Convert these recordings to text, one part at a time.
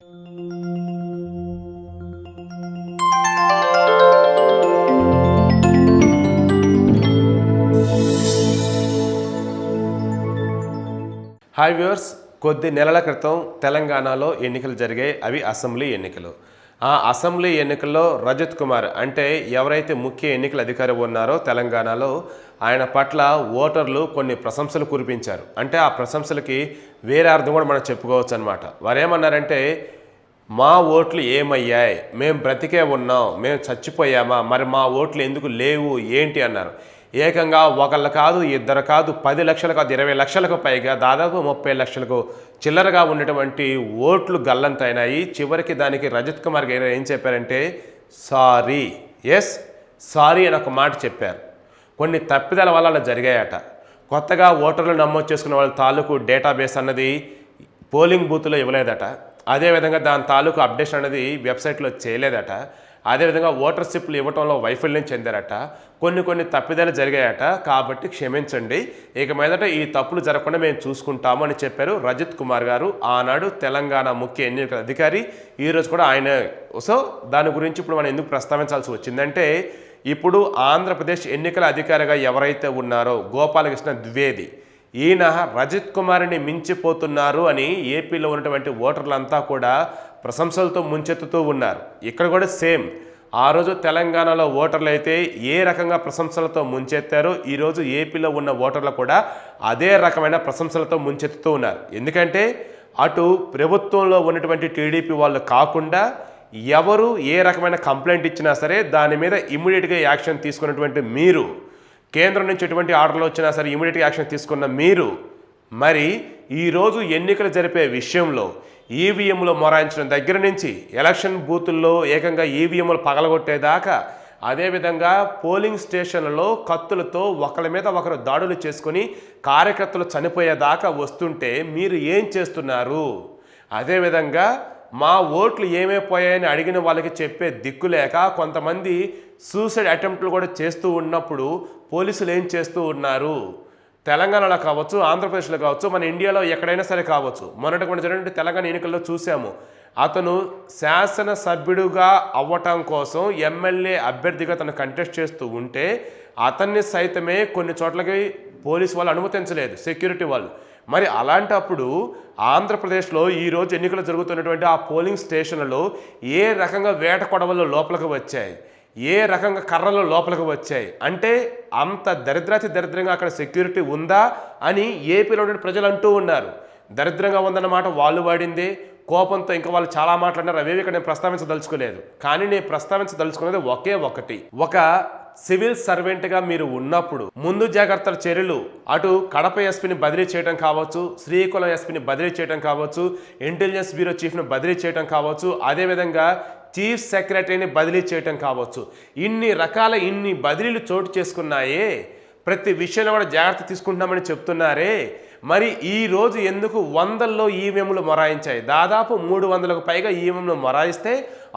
Hi viewers, కొద్ది నెలల క్రితం తెలంగాణలో ఎన్నికలు జరిగాయి. అవి అసెంబ్లీ ఎన్నికలు. ఆ అసెంబ్లీ ఎన్నికల్లో రజత్ కుమార్ అంటే ఎవరైతే ముఖ్య ఎన్నికల అధికారి ఉన్నారో తెలంగాణలో, ఆయన పట్ల ఓటర్లు కొన్ని ప్రశంసలు కురిపించారు. అంటే ఆ ప్రశంసలకి వేరే అర్థం కూడా మనం చెప్పుకోవచ్చు అనమాట. వారేమన్నారంటే, మా ఓట్లు ఏమయ్యాయి, మేము బ్రతికే ఉన్నాం, మేము చచ్చిపోయామా, మరి మా ఓట్లు ఎందుకు లేవు ఏంటి అన్నారు. ఏకంగా ఒకళ్ళు కాదు, ఇద్దరు కాదు, 10 లక్షలు కాదు, 20 లక్షలకు పైగా, దాదాపు 30 లక్షలకు చిల్లరగా ఉన్నటువంటి ఓట్లు గల్లంతైనాయి. చివరికి దానికి రజత్ కుమార్ గారు ఏం చెప్పారంటే, సారీ, సారీ అని ఒక మాట చెప్పారు. కొన్ని తప్పిదాల వల్ల అలా జరిగాయట. కొత్తగా ఓటర్లు నమోదు చేసుకున్న వాళ్ళ తాలూకు డేటాబేస్ అన్నది పోలింగ్ బూత్లో ఇవ్వలేదట. అదేవిధంగా దాని తాలూకు అప్డేషన్ అనేది వెబ్సైట్లో చేయలేదట. అదేవిధంగా ఓటర్ స్లిప్లు ఇవ్వడంలో వైఫల్యం చెందారట. కొన్ని తప్పిదాలు జరిగాయట. కాబట్టి క్షమించండి, ఇక మీదట ఈ తప్పులు జరగకుండా మేము చూసుకుంటాము అని చెప్పారు రజత్ కుమార్ గారు. ఆనాడు తెలంగాణ ముఖ్య ఎన్నికల అధికారి. ఈరోజు కూడా ఆయన. సో దాని గురించి ఇప్పుడు మనం ఎందుకు ప్రస్తావించాల్సి వచ్చిందంటే, ఇప్పుడు ఆంధ్రప్రదేశ్ ఎన్నికల అధికారిగా ఎవరైతే ఉన్నారో గోపాలకృష్ణ ద్వివేది, ఈయన రజత్ కుమార్ని మించిపోతున్నారు అని ఏపీలో ఉన్నటువంటి ఓటర్లంతా కూడా ప్రశంసలతో ముంచెత్తుతూ ఉన్నారు. ఇక్కడ కూడా సేమ్. ఆ రోజు తెలంగాణలో ఓటర్లు అయితే ఏ రకంగా ప్రశంసలతో ముంచెత్తారో, ఈరోజు ఏపీలో ఉన్న ఓటర్లు కూడా అదే రకమైన ప్రశంసలతో ముంచెత్తుతూ ఉన్నారు. ఎందుకంటే అటు ప్రభుత్వంలో ఉన్నటువంటి టీడీపీ వాళ్ళు కాకుండా ఎవరు ఏ రకమైన కంప్లైంట్ ఇచ్చినా సరే దాని మీద ఇమ్మీడియట్గా యాక్షన్ తీసుకున్నటువంటి మీరు, కేంద్రం నుంచి ఎటువంటి ఆర్డర్లు వచ్చినా సరే ఇమీడియట్గా యాక్షన్ తీసుకున్న మీరు, మరి ఈరోజు ఎన్నికలు జరిపే విషయంలో ఈవీఎంలు మొరాయించడం దగ్గర నుంచి ఎలక్షన్ బూతుల్లో ఏకంగా ఈవీఎంలు పగలగొట్టేదాకా, అదేవిధంగా పోలింగ్ స్టేషన్లలో కత్తులతో ఒకరి మీద ఒకరు దాడులు చేసుకొని కార్యకర్తలు చనిపోయేదాకా వస్తుంటే మీరు ఏం చేస్తున్నారు? అదేవిధంగా మా ఓట్లు ఏమైపోయాయని అడిగిన వాళ్ళకి చెప్పే దిక్కు లేక కొంతమంది సూసైడ్ అటెంప్ట్లు కూడా చేస్తూ ఉన్నప్పుడు పోలీసులు ఏం చేస్తూ ఉన్నారు? తెలంగాణలో కావచ్చు, ఆంధ్రప్రదేశ్లో కావచ్చు, మన ఇండియాలో ఎక్కడైనా సరే కావచ్చు. మొన్నటి జరిగినటువంటి తెలంగాణ ఎన్నికల్లో చూసాము. అతను శాసనసభ్యుడుగా అవ్వటం కోసం ఎమ్మెల్యే అభ్యర్థిగా తను కంటెస్ట్ చేస్తూ ఉంటే అతన్ని సైతమే కొన్ని చోట్లకి పోలీసు వాళ్ళు అనుమతించలేదు, సెక్యూరిటీ వాళ్ళు. మరి అలాంటప్పుడు ఆంధ్రప్రదేశ్లో ఈరోజు ఎన్నికలు జరుగుతున్నటువంటి ఆ పోలింగ్ స్టేషన్లలో ఏ రకంగా వేట కొడవలు లోపలికి వచ్చాయి, ఏ రకంగా కర్రలు లోపలికి వచ్చాయి అంటే అంత దరిద్రంగా అక్కడ సెక్యూరిటీ ఉందా అని ఏపీలో ఉన్న ప్రజలు అంటూ ఉన్నారు. దరిద్రంగా ఉందన్నమాట వాళ్ళు వాడిందే. కోపంతో ఇంకా వాళ్ళు చాలా మాట్లాడినారు. అవేవి ఇక్కడ నేను ప్రస్తావించదలుచుకోలేదు. కానీ నేను ప్రస్తావించదలుచుకునేది ఒకే ఒకటి. ఒక సివిల్ సర్వెంట్గా మీరు ఉన్నప్పుడు ముందు జాగ్రత్తల చర్యలు, అటు కడప ఎస్పీని బదిలీ చేయడం కావచ్చు, శ్రీకాకుళం ఎస్పీని బదిలీ చేయడం కావచ్చు, ఇంటెలిజెన్స్ బ్యూరో చీఫ్ని బదిలీ చేయడం కావచ్చు, అదేవిధంగా చీఫ్ సెక్రటరీని బదిలీ చేయటం కావచ్చు. ఇన్ని బదిలీలు చోటు చేసుకున్నాయే, ప్రతి విషయంలో కూడా జాగ్రత్త తీసుకుంటున్నామని చెప్తున్నారే. మరి ఈరోజు ఎందుకు వందల్లో ఈవీఎంలు మొరాయించాయి? దాదాపు 300కు పైగా ఈవీఎంలు మొరాయిస్తే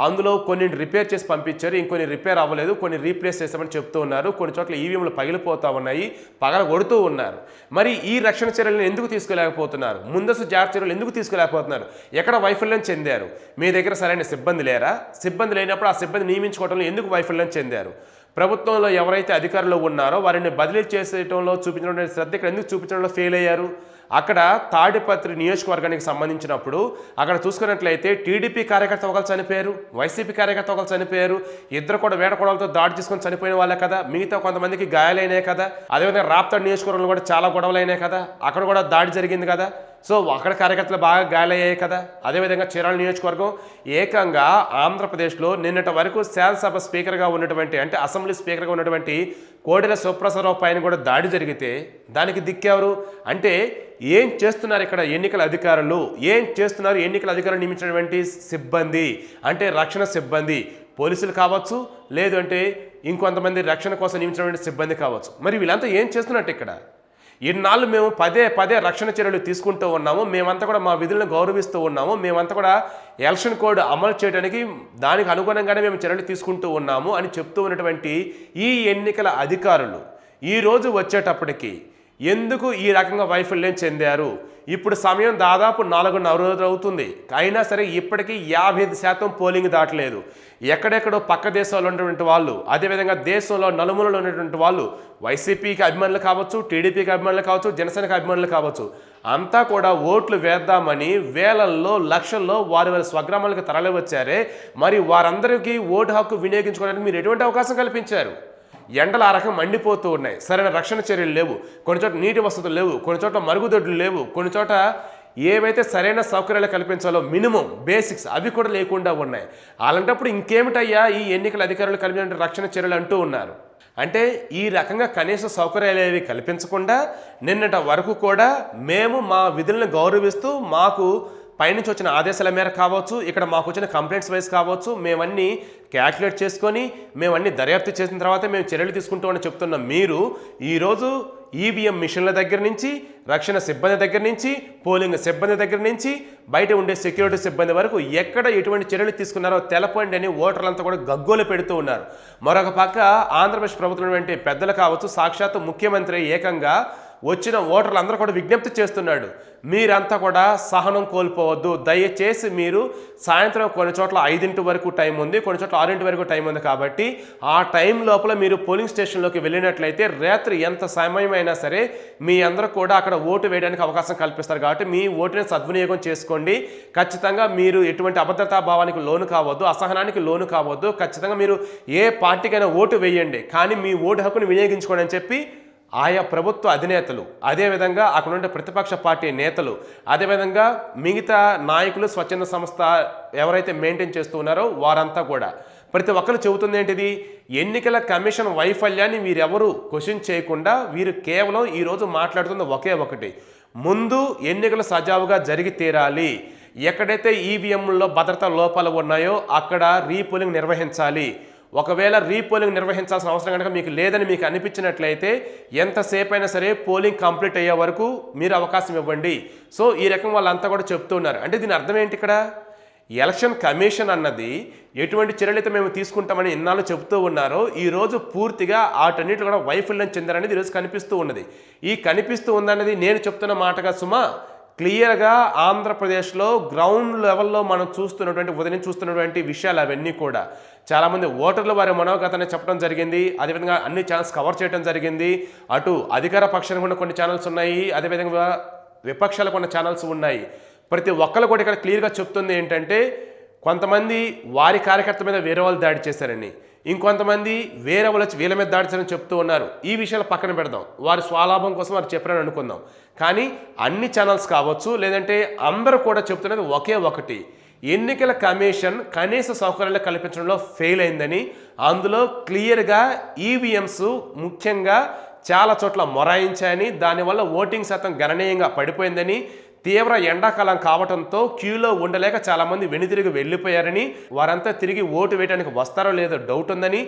అందులో కొన్ని రిపేర్ చేసి పంపించారు, ఇంకొన్ని రిపేర్ అవ్వలేదు, కొన్ని రీప్లేస్ చేస్తామని చెప్తూ ఉన్నారు. కొన్ని చోట్ల ఈవీఎంలు పగిలిపోతూ ఉన్నాయి, పగలగొడుతూ ఉన్నారు. మరి ఈ రక్షణ చర్యలను ఎందుకు తీసుకోలేకపోతున్నారు? ముందస్తు జాగ్రత్త చర్యలు ఎందుకు తీసుకోలేకపోతున్నారు? ఎక్కడ వైఫల్యం చెందారు? మీ దగ్గర సరైన సిబ్బంది లేరా? సిబ్బంది లేనప్పుడు ఆ సిబ్బంది నియమించుకోవడంలో ఎందుకు వైఫల్యం చెందారు? ప్రభుత్వంలో ఎవరైతే అధికారులు ఉన్నారో వారిని బదిలీ చేసేయడంలో చూపించడం శ్రద్ధ ఇక్కడ ఎందుకు చూపించడంలో ఫెయిల్ అయ్యారు? అక్కడ తాడిపత్రి నియోజకవర్గానికి సంబంధించినప్పుడు అక్కడ చూసుకున్నట్లయితే టీడీపీ కార్యకర్త ఒకరు చనిపోయారు, వైసీపీ కార్యకర్త ఒకరు చనిపోయారు. ఇద్దరు కూడా వేటకొడవలతో దాడి చేసుకొని చనిపోయిన వాళ్ళే కదా. మిగతా కొంతమందికి గాయాలైనాయి కదా. అదేవిధంగా రాప్తాడు నియోజకవర్గంలో కూడా చాలా గొడవలైనాయి కదా, అక్కడ కూడా దాడి జరిగింది కదా. సో అక్కడ కార్యకర్తలు బాగా గాయాలయ్యాయి కదా. అదేవిధంగా చీరాల నియోజకవర్గం ఏకంగా ఆంధ్రప్రదేశ్లో నిన్నటి వరకు శాసనసభ స్పీకర్గా ఉన్నటువంటి, అంటే అసెంబ్లీ స్పీకర్గా ఉన్నటువంటి కోడెల శివప్రసాదరావు పైన కూడా దాడి జరిగితే దానికి దిక్కెవరు? అంటే ఏం చేస్తున్నారు ఇక్కడ ఎన్నికల అధికారులు? ఏం చేస్తున్నారు ఎన్నికల అధికారులు నియమించినటువంటి సిబ్బంది? అంటే రక్షణ సిబ్బంది, పోలీసులు కావచ్చు, లేదు అంటే ఇంకొంతమంది రక్షణ కోసం నియమించినటువంటి సిబ్బంది కావచ్చు. మరి వీళ్ళంతా ఏం చేస్తున్నట్టు ఇక్కడ? ఇన్నాళ్ళు మేము పదే రక్షణ చర్యలు తీసుకుంటూ ఉన్నాము, మేమంతా కూడా మా విధులను గౌరవిస్తూ ఉన్నాము, మేమంతా కూడా ఎలక్షన్ కోడ్ అమలు చేయడానికి దానికి అనుగుణంగానే మేము చర్యలు తీసుకుంటూ ఉన్నాము అని చెప్తూ ఉన్నటువంటి ఈ ఎన్నికల అధికారులు ఈరోజు వచ్చేటప్పటికి ఎందుకు ఈ రకంగా వైఫల్యం చెందారు? ఇప్పుడు సమయం దాదాపు 4:30 రోజులు అవుతుంది. అయినా సరే ఇప్పటికీ 55% పోలింగ్ దాటలేదు. ఎక్కడెక్కడో పక్క దేశాల్లో ఉన్నటువంటి వాళ్ళు, అదేవిధంగా దేశంలో నలుమూలలో ఉన్నటువంటి వాళ్ళు, వైసీపీకి అభిమానులు కావచ్చు, టీడీపీకి అభిమానులు కావచ్చు, జనసేనకి అభిమానులు కావచ్చు, అంతా కూడా ఓట్లు వేద్దామని వేలల్లో లక్షల్లో వారి స్వగ్రామాలకు తరలి వచ్చారే. మరి వారందరికీ ఓటు హక్కు వినియోగించుకోవడానికి మీరు ఎటువంటి అవకాశం కల్పించారు? ఎండలు ఆ రకం మండిపోతూ ఉన్నాయి. సరైన రక్షణ చర్యలు లేవు, కొన్ని చోట్ల నీటి వసతులు లేవు, కొన్ని చోట్ల మరుగుదొడ్లు లేవు, కొన్ని చోట ఏవైతే సరైన సౌకర్యాలు కల్పించాలో మినిమం బేసిక్స్ అవి కూడా లేకుండా ఉన్నాయి. అలాంటప్పుడు ఇంకేమిటయ్యా ఈ ఎన్నికల అధికారులు కల్పించిన రక్షణ చర్యలు అంటూ ఉన్నారు. అంటే ఈ రకంగా కనీస సౌకర్యాలు ఏవి కల్పించకుండా నిన్నటి వరకు కూడా మేము మా విధులను గౌరవిస్తూ మాకు పైనుంచి వచ్చిన ఆదేశాల మేర కావచ్చు, ఇక్కడ మాకు వచ్చిన కంప్లైంట్స్ వైజ్ కావచ్చు, మేమన్నీ క్యాల్కులేట్ చేసుకొని మేమన్నీ దర్యాప్తు చేసిన తర్వాత మేము చర్యలు తీసుకుంటామని చెప్తున్న మీరు ఈరోజు ఈవీఎం మిషన్ల దగ్గర నుంచి, రక్షణ సిబ్బంది దగ్గర నుంచి, పోలింగ్ సిబ్బంది దగ్గర నుంచి, బయట ఉండే సెక్యూరిటీ సిబ్బంది వరకు ఎక్కడ ఎటువంటి చర్యలు తీసుకున్నారో తెలపండి అని ఓటర్లంతా కూడా గగ్గోలు పెడుతూ ఉన్నారు. మరొక పక్క ఆంధ్రప్రదేశ్ ప్రభుత్వం వంటి పెద్దలు కావచ్చు, సాక్షాత్తు ముఖ్యమంత్రి ఏకంగా వచ్చిన ఓటర్లు అందరూ కూడా విజ్ఞప్తి చేస్తున్నాడు, మీరంతా కూడా సహనం కోల్పోవద్దు, దయచేసి మీరు సాయంత్రం కొన్ని చోట్ల 5 వరకు టైం ఉంది, కొన్ని చోట్ల 6 వరకు టైం ఉంది, కాబట్టి ఆ టైం లోపల మీరు పోలింగ్ స్టేషన్లోకి వెళ్ళినట్లయితే రాత్రి ఎంత సమయమైనా సరే మీ అందరూ కూడా అక్కడ ఓటు వేయడానికి అవకాశం కల్పిస్తారు, కాబట్టి మీ ఓటుని సద్వినియోగం చేసుకోండి. ఖచ్చితంగా మీరు ఎటువంటి అభద్రతా భావానికి లోను కావద్దు, అసహనానికి లోను కావద్దు, ఖచ్చితంగా మీరు ఏ పార్టీకైనా ఓటు వేయండి, కానీ మీ ఓటు హక్కును వినియోగించుకోండి అని చెప్పి ఆయా ప్రభుత్వ అధినేతలు, అదేవిధంగా అక్కడ ఉండే ప్రతిపక్ష పార్టీ నేతలు, అదేవిధంగా మిగతా నాయకులు, స్వచ్ఛంద సంస్థ ఎవరైతే మెయింటైన్ చేస్తూ ఉన్నారో వారంతా కూడా ప్రతి ఒక్కరు చెబుతుంది ఏంటిది, ఎన్నికల కమిషన్ వైఫల్యాన్ని వీరెవరూ క్వశ్చన్ చేయకుండా వీరు కేవలం ఈరోజు మాట్లాడుతున్న ఒకే ఒకటి, ముందు ఎన్నికలు సజావుగా జరిగి తీరాలి, ఎక్కడైతే ఈవీఎంలో భద్రతా లోపాలు ఉన్నాయో అక్కడ రీపోలింగ్ నిర్వహించాలి, ఒకవేళ రీపోలింగ్ నిర్వహించాల్సిన అవసరం కనుక మీకు లేదని మీకు అనిపించినట్లయితే ఎంతసేపు అయినా సరే పోలింగ్ కంప్లీట్ అయ్యే వరకు మీరు అవకాశం ఇవ్వండి. సో ఈ రకం వాళ్ళంతా కూడా చెప్తున్నారు. అంటే దీని అర్థం ఏంటి, ఇక్కడ ఎలక్షన్ కమిషన్ అన్నది ఎటువంటి చర్యలు అయితే మేము తీసుకుంటామని ఇన్నాళ్ళు చెబుతూ ఉన్నారో ఈరోజు పూర్తిగా వాటన్నిటిలో కూడా వైఫల్యం చెందారనేది ఈరోజు కనిపిస్తూ ఉన్నది. ఈ కనిపిస్తూ ఉందన్నది నేను చెప్తున్న మాటగా సుమా, క్లియర్గా ఆంధ్రప్రదేశ్లో గ్రౌండ్ లెవెల్లో మనం చూస్తున్నటువంటి ఉదయం చూస్తున్నటువంటి విషయాలు అవన్నీ కూడా చాలామంది ఓటర్లు వారి మనోగతాన్ని చెప్పడం జరిగింది, అదేవిధంగా అన్ని ఛానల్స్ కవర్ చేయడం జరిగింది. అటు అధికార పక్షానికి ఉన్న కొన్ని ఛానల్స్ ఉన్నాయి, అదేవిధంగా విపక్షాలకు ఉన్న ఛానల్స్ ఉన్నాయి. ప్రతి ఒక్కరు కూడా ఇక్కడ క్లియర్గా చెప్తుంది ఏంటంటే, కొంతమంది వారి కార్యకర్త మీద వేరే వాళ్ళు దాడి చేశారని, ఇంకొంతమంది వేరే వాళ్ళు వచ్చి వీళ్ళ మీద దాడి చేయాలని చెప్తూ ఉన్నారు. ఈ విషయాలు పక్కన పెడదాం, వారి స్వలాభం కోసం వారు చెప్పారని అనుకుందాం. కానీ అన్ని ఛానల్స్ కావచ్చు, లేదంటే అందరూ కూడా చెప్తున్నది ఒకే ఒకటి, ఎన్నికల కమిషన్ కనీస సౌకర్యాలు కల్పించడంలో ఫెయిల్ అయిందని, అందులో క్లియర్గా ఈవీఎంస్ ముఖ్యంగా చాలా చోట్ల మొరాయించాయని, దానివల్ల ఓటింగ్ శాతం గణనీయంగా పడిపోయిందని, తీవ్ర ఎండాకాలం కావడంతో క్యూలో ఉండలేక చాలామంది వెనుతిరిగి వెళ్ళిపోయారని, వారంతా తిరిగి ఓటు వేయడానికి వస్తారో లేదో డౌట్ ఉందని,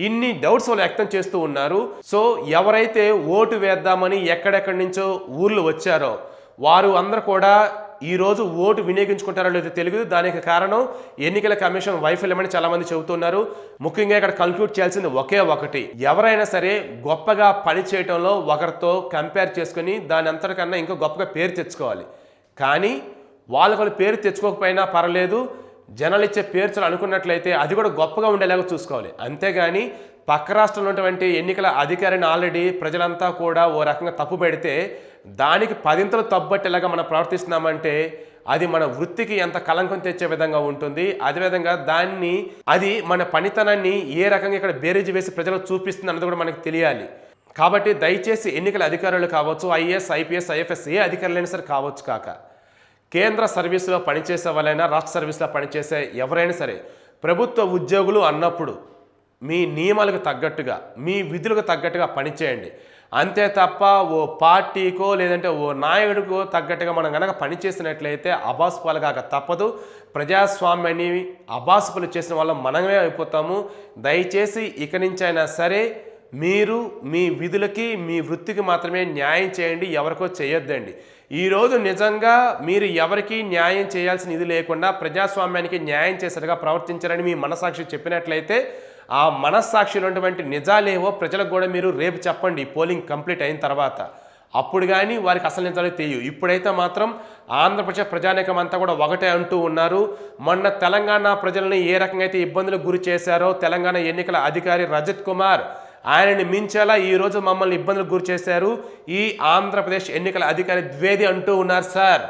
ఇన్ని డౌట్స్ వాళ్ళు వ్యక్తం చేస్తూ ఉన్నారు. సో ఎవరైతే ఓటు వేద్దామని ఎక్కడెక్కడి నుంచో ఊర్లు వచ్చారో వారు అందరూ కూడా ఈరోజు ఓటు వినియోగించుకుంటారో లేదో తెలియదు. దానికి కారణం ఎన్నికల కమిషన్ వైఫల్యమని చాలామంది చెబుతున్నారు. ముఖ్యంగా ఇక్కడ కన్క్లూడ్ చేయాల్సింది ఒకే ఒకటి, ఎవరైనా సరే గొప్పగా పని చేయడంలో ఒకరితో కంపేర్ చేసుకుని దాని అంతటికన్నా ఇంకా గొప్పగా పేరు తెచ్చుకోవాలి. కానీ వాళ్ళు పేరు తెచ్చుకోకపోయినా పర్లేదు, జనాలు ఇచ్చే పేర్చలు అనుకున్నట్లయితే అది కూడా గొప్పగా ఉండేలాగా చూసుకోవాలి. అంతేగాని పక్క రాష్ట్రంలో ఉన్నటువంటి ఎన్నికల అధికారిని ఆల్రెడీ ప్రజలంతా కూడా ఓ రకంగా తప్పు పెడితే దానికి 10 తప్పుబట్టేలాగా మనం ప్రవర్తిస్తున్నామంటే అది మన వృత్తికి ఎంత కలంకం తెచ్చే విధంగా ఉంటుంది. అదేవిధంగా అది మన పనితనాన్ని ఏ రకంగా ఇక్కడ బేరీజు వేసి ప్రజలకు చూపిస్తుంది అన్నది కూడా మనకు తెలియాలి. కాబట్టి దయచేసి ఎన్నికల అధికారులు కావచ్చు, ఐఏఎస్, ఐపీఎస్, ఐఎఫ్ఎస్ ఏ అధికారులైనా సరే కావచ్చు కాక, కేంద్ర సర్వీసులో పనిచేసే వాళ్ళైనా, రాష్ట్ర సర్వీసులో పనిచేసే ఎవరైనా సరే, ప్రభుత్వ ఉద్యోగులు అన్నప్పుడు మీ నియమాలకు తగ్గట్టుగా, మీ విధులకు తగ్గట్టుగా పనిచేయండి. అంతే తప్ప ఓ పార్టీకో లేదంటే ఓ నాయకుడికో తగ్గట్టుగా మనం కనుక పనిచేసినట్లయితే అబాసుపాలు కాక తప్పదు. ప్రజాస్వామ్యాన్ని అబాసుపాలు చేసిన వాళ్ళం మనమే అయిపోతాము. దయచేసి ఇక నుంచైనా సరే మీరు మీ విధులకి, మీ వృత్తికి మాత్రమే న్యాయం చేయండి, ఎవరికో చేయొద్దండి. ఈరోజు నిజంగా మీరు ఎవరికి న్యాయం చేయాల్సిన ఇది లేకుండా ప్రజాస్వామ్యానికి న్యాయం చేసేట్టుగా ప్రవర్తించారని మీ మనసాక్షి చెప్పినట్లయితే ఆ మనస్సాక్షిలో ఉన్నటువంటి నిజాలేవో ప్రజలకు కూడా మీరు రేపు చెప్పండి పోలింగ్ కంప్లీట్ అయిన తర్వాత. అప్పుడు కానీ వారికి అసలు నిజాలు తెలియవు. ఇప్పుడైతే మాత్రం ఆంధ్రప్రదేశ్ ప్రజానీకం అంతా కూడా ఒకటే అంటూ ఉన్నారు. మొన్న తెలంగాణ ప్రజల్ని ఏ రకంగా అయితే ఇబ్బందులకు గురి చేశారో తెలంగాణ ఎన్నికల అధికారి రజత్ కుమార్, ఆయనని మించేలా ఈరోజు మమ్మల్ని ఇబ్బందులకు గురి చేశారు ఈ ఆంధ్రప్రదేశ్ ఎన్నికల అధికారి ద్వేది అంటూ ఉన్నారు సార్.